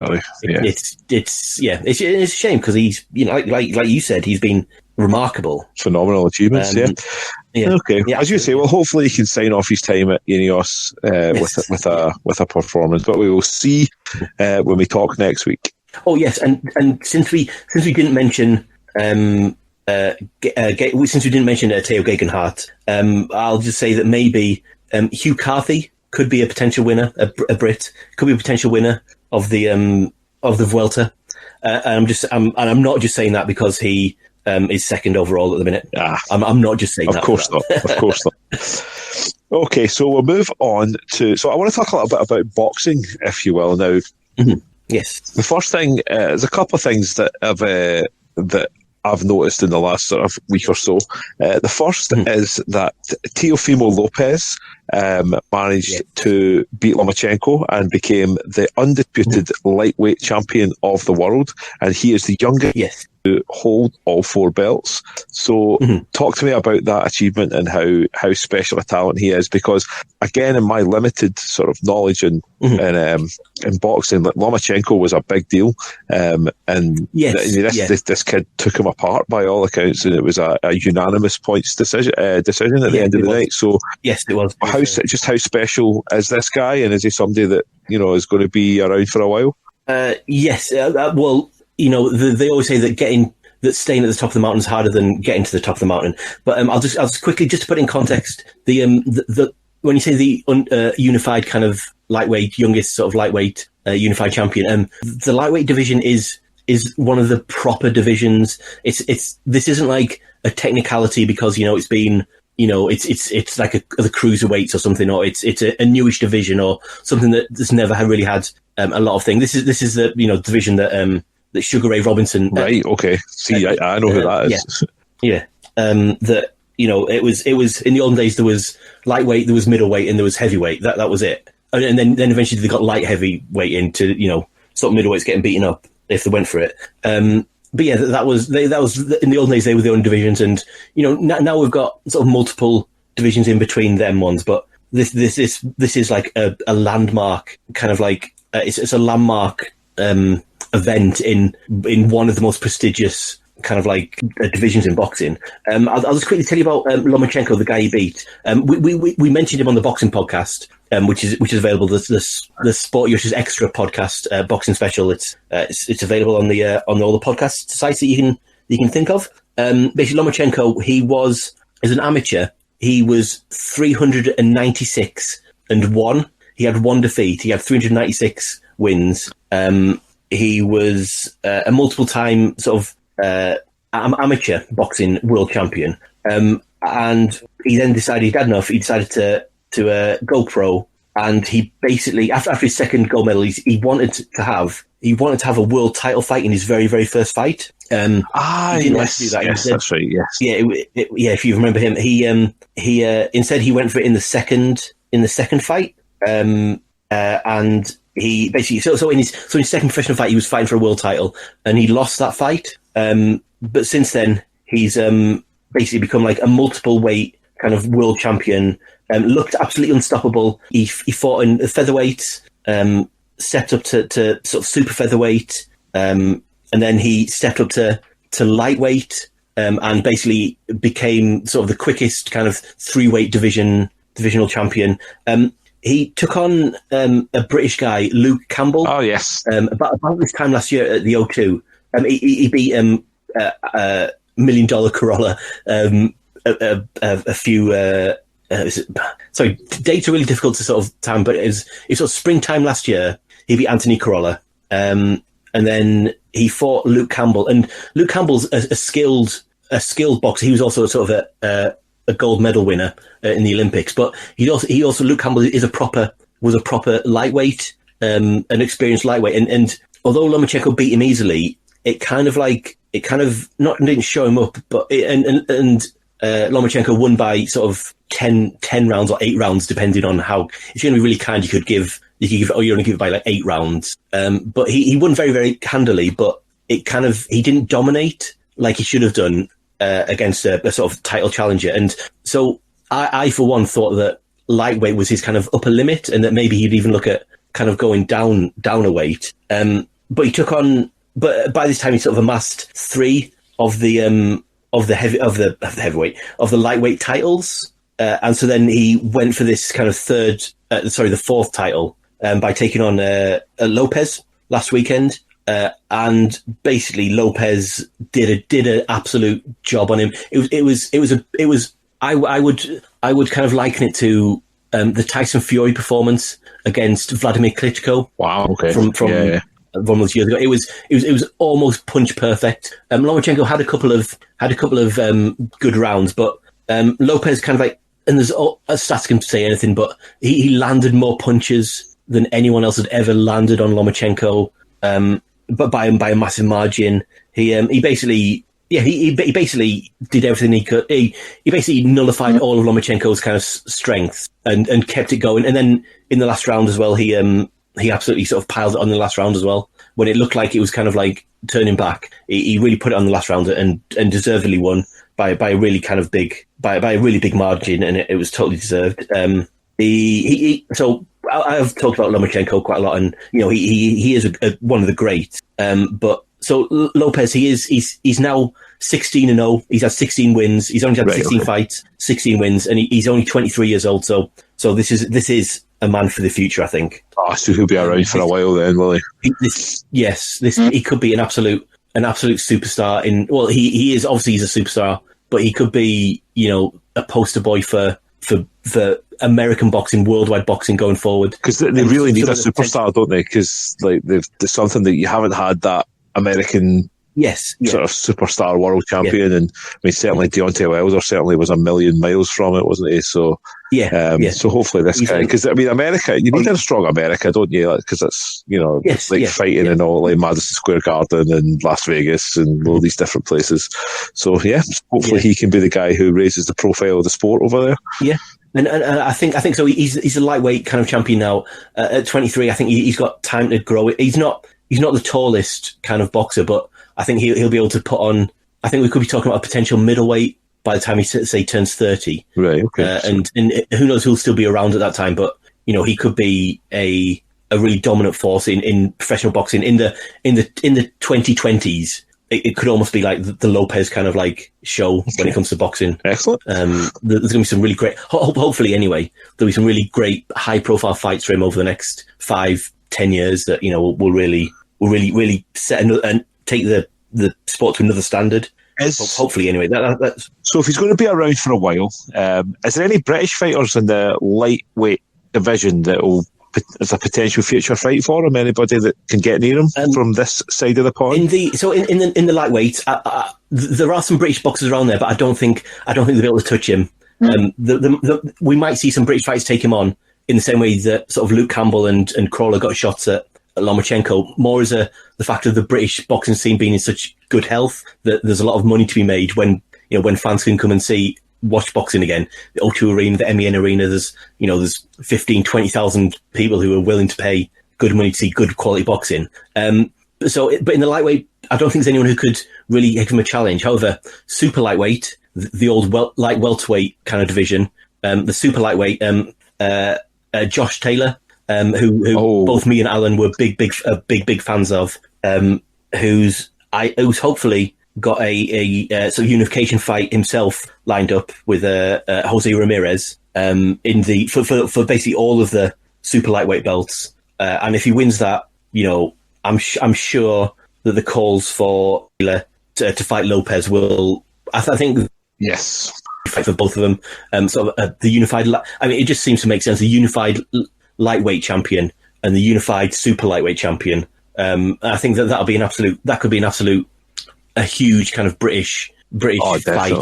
Really? Yeah. It's a shame because he's, like you said, he's been remarkable, phenomenal achievements. Okay, yeah, as you say, well, hopefully he can sign off his time at Ineos with a performance. But we will see when we talk next week. Oh yes, and since we didn't mention Tao Geoghegan Hart, I'll just say that maybe Hugh Carthy could be a potential winner, a Brit could be a potential winner of the Vuelta. And I'm not just saying that because he is second overall at the minute. I'm not just saying that. Of course not. Okay, so we'll move on to. So I want to talk a little bit about boxing, if you will. Now, yes. The first thing, there's a couple of things that I've noticed in the last sort of week or so. The first is that Teófimo López managed to beat Lomachenko and became the undisputed lightweight champion of the world, and he is the youngest to hold all 4 belts. So talk to me about that achievement and how special a talent he is, because again, in my limited sort of knowledge in boxing, Lomachenko was a big deal, and this kid took him apart by all accounts, and it was a unanimous points decision at the end of the night. So yes, it was. How special is this guy, and is he somebody that is going to be around for a while? Yes. Well, they always say that staying at the top of the mountain is harder than getting to the top of the mountain. But I'll just quickly, just to put in context, the when you say the unified kind of lightweight, youngest sort of lightweight unified champion, the lightweight division is one of the proper divisions. This isn't like a technicality because it's been. It's like the cruiserweights or something, or it's a newish division or something that's never really had a lot of things. This is the division that Sugar Ray Robinson. Right. Okay. See, I know who that is. Yeah. That it was in the olden days. There was lightweight, there was middleweight, and there was heavyweight. That was it. And then eventually they got light heavyweight into sort of middleweights getting beaten up if they went for it. But yeah, that was in the olden days. They were the only divisions, and now we've got sort of multiple divisions in between them ones. But this is like a landmark kind of like it's a landmark event in one of the most prestigious kind of like divisions in boxing. I'll just quickly tell you about Lomachenko, the guy he beat. We mentioned him on the boxing podcast, which is available. The Sport Yosh's Extra podcast, boxing special. It's available on all the podcast sites that you can think of. Basically, Lomachenko, as an amateur, he was 396-1. He had 1 defeat. He had 396 wins. He was a multiple-time sort of amateur boxing world champion, and he then decided he'd had enough. He decided to go pro, and he basically after his second gold medal, he wanted to have a world title fight in his very, very first fight. He didn't like to do that. Yes, that's right. Yes, if you remember him, he instead he went for it in the second fight, and he basically so in his second professional fight he was fighting for a world title, and he lost that fight. But since then, he's basically become like a multiple weight kind of world champion. Looked absolutely unstoppable. He fought in featherweight, stepped up to sort of super featherweight, and then he stepped up to lightweight, and basically became sort of the quickest kind of 3-weight divisional champion. He took on a British guy, Luke Campbell. Oh yes, about this time last year at the O2. He beat $1 million Corolla. A few. Sorry, dates are really difficult to sort of time, but it's sort of springtime last year. He beat Anthony Corolla, and then he fought Luke Campbell. And Luke Campbell's a skilled boxer. He was also sort of a gold medal winner in the Olympics. But he also Luke Campbell was a proper lightweight, an experienced lightweight. And although Lomachenko beat him easily, it kind of didn't show him up, but Lomachenko won by sort of 10 rounds or 8 rounds, depending on how. If you're going to be really kind, you only give it by like 8 rounds. But he won very, very handily, but he didn't dominate like he should have done against a sort of title challenger. And so I for one thought that lightweight was his kind of upper limit, and that maybe he'd even look at kind of going down a weight. But he took on, but by this time he sort of amassed 3 of the lightweight titles, and so then he went for this kind of the 4th title by taking on Lopez last weekend. And basically Lopez did an absolute job on him. I would kind of liken it to the Tyson Fury performance against Vladimir Klitschko. Wow. Okay. From one of those years ago. It was almost punch perfect. Lomachenko had a couple of good rounds, but Lopez kind of like, and there's stats can say anything, but he landed more punches than anyone else had ever landed on Lomachenko. But by a massive margin. He basically did everything he could. He basically nullified all of Lomachenko's kind of strengths and kept it going. And then in the last round as well, he absolutely sort of piled it on the last round as well. When it looked like it was kind of like turning back, he really put it on the last round and deservedly won by a really kind of big by a really big margin, and it was totally deserved. So I've talked about Lomachenko quite a lot, and he is one of the greats. But so Lopez, he's now 16-0. He's had 16 wins. He's only had 16 fights, 16 wins, and he's only 23 years old. So this is a man for the future, I think. Oh, so he'll be around for a while then, will he? He could be an absolute superstar. He is obviously he's a superstar, but he could be a poster boy for American boxing, worldwide boxing going forward. Because they really need a superstar, don't they? Because there's something that you haven't had, that American sort of superstar world champion. And I mean, certainly Deontay Wilder certainly was a million miles from it, wasn't he? So so hopefully this guy, because I mean, America, you need a strong America, don't you? Because it's fighting and all, like Madison Square Garden and Las Vegas and all these different places. So hopefully he can be the guy who raises the profile of the sport over there. Yeah. And I think so. He's a lightweight kind of champion now. At 23, I think he's got time to grow. He's not the tallest kind of boxer, but I think he'll be able to put on. I think we could be talking about a potential middleweight by the time he turns 30. Right. Okay. And who knows who'll still be around at that time? But he could be a really dominant force in professional boxing in the 2020s. It could almost be like the Lopez kind of like show when it comes to boxing. Excellent. There's going to be some really great, hopefully anyway, there'll be some really great high profile fights for him over the next 5-10 years that, will really set and take the sport to another standard. Hopefully anyway. That's... So if he's going to be around for a while, is there any British fighters in the lightweight division that will as a potential future fight for him? Anybody that can get near him from this side of the pond? In the lightweight, there are some British boxers around there, but I don't think they'll be able to touch him. We might see some British fighters take him on in the same way that sort of Luke Campbell and Crawler got shots at Lomachenko. More as the fact of the British boxing scene being in such good health that there's a lot of money to be made when fans can come and watch boxing again. The O2 Arena, the MEN Arena, there's 15,000-20,000 people who are willing to pay good money to see good quality boxing. But in the lightweight, I don't think there's anyone who could really give him a challenge. However, super lightweight, the old light welterweight kind of division, the super lightweight, Josh Taylor, who both me and Alan were big fans of, who's hopefully got a sort of unification fight himself lined up with Jose Ramirez for basically all of the super lightweight belts, and if he wins that, I'm sure that the calls for Taylor to fight Lopez will, I think, fight for both of them. The unified, it just seems to make sense. The unified lightweight champion and the unified super lightweight champion. I think that could be an absolute. A huge kind of British fight.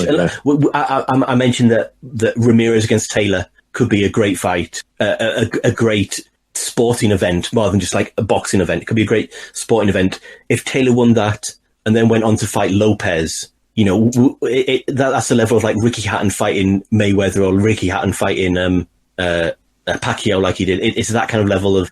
Yeah. I mentioned that Ramirez against Taylor could be a great fight, a great sporting event rather than just like a boxing event. It could be a great sporting event. If Taylor won that and then went on to fight Lopez, that's the level of like Ricky Hatton fighting Mayweather or Ricky Hatton fighting Pacquiao like he did. It's that kind of level of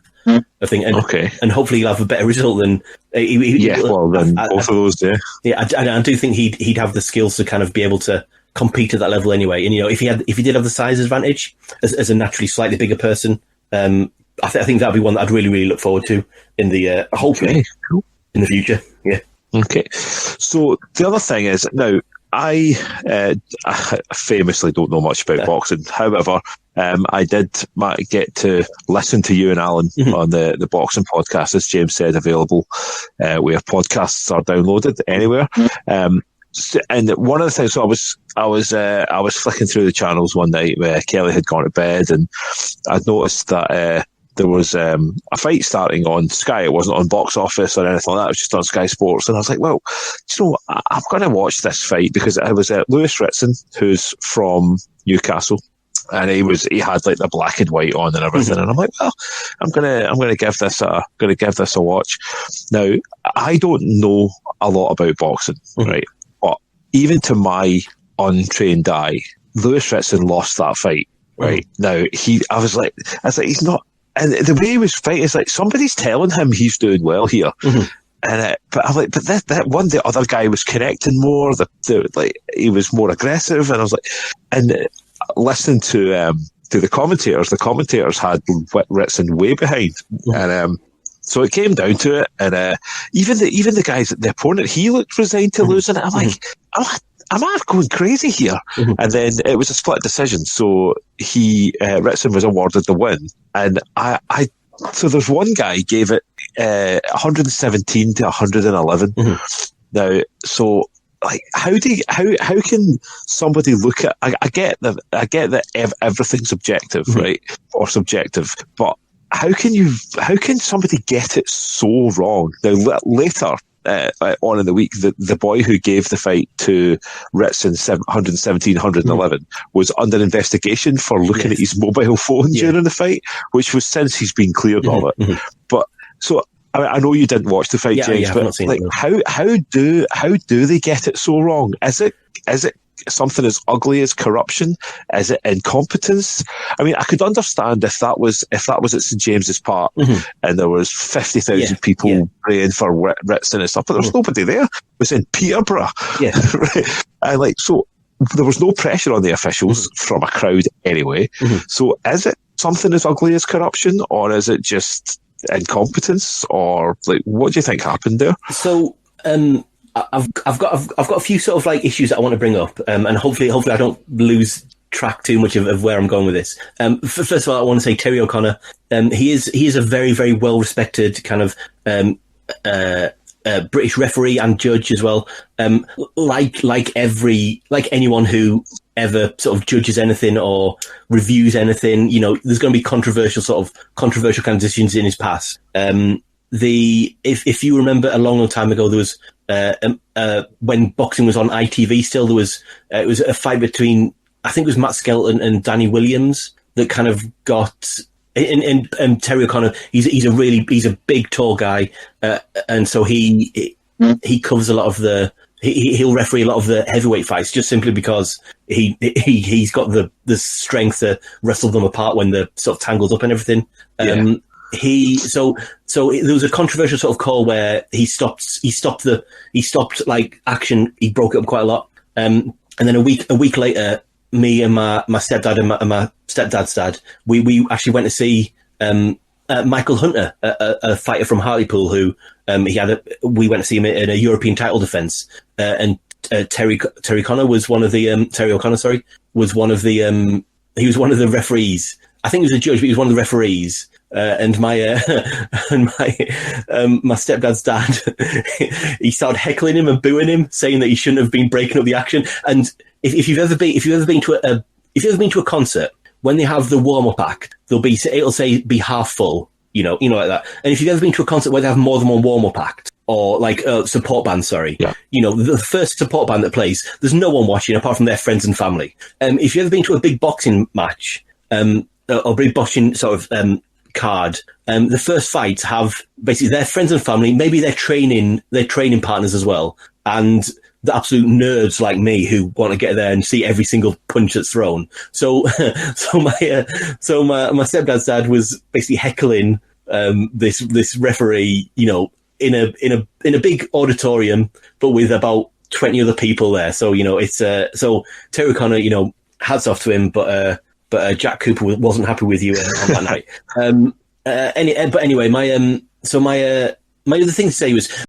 thing, and hopefully he'll have a better result than both of those. I do think he'd have the skills to kind of be able to compete at that level anyway. And if he did have the size advantage as a naturally slightly bigger person, I think that'd be one that I'd really, really look forward to in the hopefully in the future. Yeah. Okay. So the other thing is now. I famously don't know much about boxing. However, I did get to listen to you and Alan on the boxing podcast, as James said, available where podcasts are downloaded anywhere. And one of the things, so I was flicking through the channels one night where Kelly had gone to bed, and I'd noticed that there was a fight starting on Sky. It wasn't on Box Office or anything like that. It was just on Sky Sports. And I was like, well, I'm going to watch this fight because it was Lewis Ritson, who's from Newcastle. And he had like the black and white on and everything. And I'm like, well, I'm gonna give this a watch. Now, I don't know a lot about boxing, right? But even to my untrained eye, Lewis Ritson lost that fight, right? Now, I was like, he's not. And the way he was fighting is like somebody's telling him he's doing well here, and but I'm like, but the other guy was connecting more. Like he was more aggressive, and I was like, and listening to the commentators had Ritson way behind, and so it came down to it, and even the guys, the opponent, he looked resigned to losing it. I'm like, am I going crazy here? And then it was a split decision. So Ritson was awarded the win. And so there's one guy gave it 117 to 111. Now, so like, how can somebody look at, I get that everything's objective, right? Or subjective, but how can somebody get it so wrong? Now, later, on in the week, the boy who gave the fight to Ritson 117, 111 was under investigation for looking at his mobile phone during the fight, which was since he's been cleared of it. But so I know you didn't watch the fight, James, but like, how do they get it so wrong? Is it something as ugly as corruption? Is it incompetence? I mean, I could understand if that was at St James's Park and there was 50,000 people praying for Ritson and stuff, but there's nobody there. It was in Peterborough, right? And like, so there was no pressure on the officials from a crowd anyway. So is it something as ugly as corruption, or is it just incompetence, or like, what do you think happened there? So, I've got a few sort of like issues that I want to bring up, and hopefully I don't lose track too much of where I'm going with this. First of all, I want to say Terry O'Connor. He is a very, very well respected kind of British referee and judge as well. Like anyone who ever sort of judges anything or reviews anything, you know, there's going to be controversial kind of decisions in his past. If you remember a long time ago, there was when boxing was on ITV still, there was it was a fight between, I think it was Matt Skelton and Danny Williams that kind of got and Terry O'Connor. He's a big tall guy, and so he covers a lot of he'll referee a lot of the heavyweight fights just simply because he's got the strength to wrestle them apart when they're sort of tangled up and everything. So there was a controversial sort of call where he stopped like action. He broke it up quite a lot. And then a week later, me and my stepdad and my stepdad's dad, we actually went to see Michael Hunter, a fighter from Hartlepool, who we went to see him in a European title defence, and Terry O'Connor was one of the Terry O'Connor, sorry, was one of the he was one of the referees. I think he was a judge, but he was one of the referees. And my stepdad's dad, he started heckling him and booing him, saying that he shouldn't have been breaking up the action. And if you've ever been to a concert, when they have the warm up act, it'll say be half full, you know like that. And if you've ever been to a concert where they have more than one warm up act, or like a support band, you know, the first support band that plays, there's no one watching apart from their friends and family. If you've ever been to a big boxing match, or big boxing sort of card, the first fights have basically their friends and family, maybe their training partners as well, and the absolute nerds like me who want to get there and see every single punch that's thrown. So my stepdad's dad was basically heckling this referee, you know, in a big auditorium, but with about 20 other people there. So, you know, it's so Terry O'Connor, you know, hats off to him, but Jack Cooper wasn't happy with you on that night. But anyway, my other thing to say was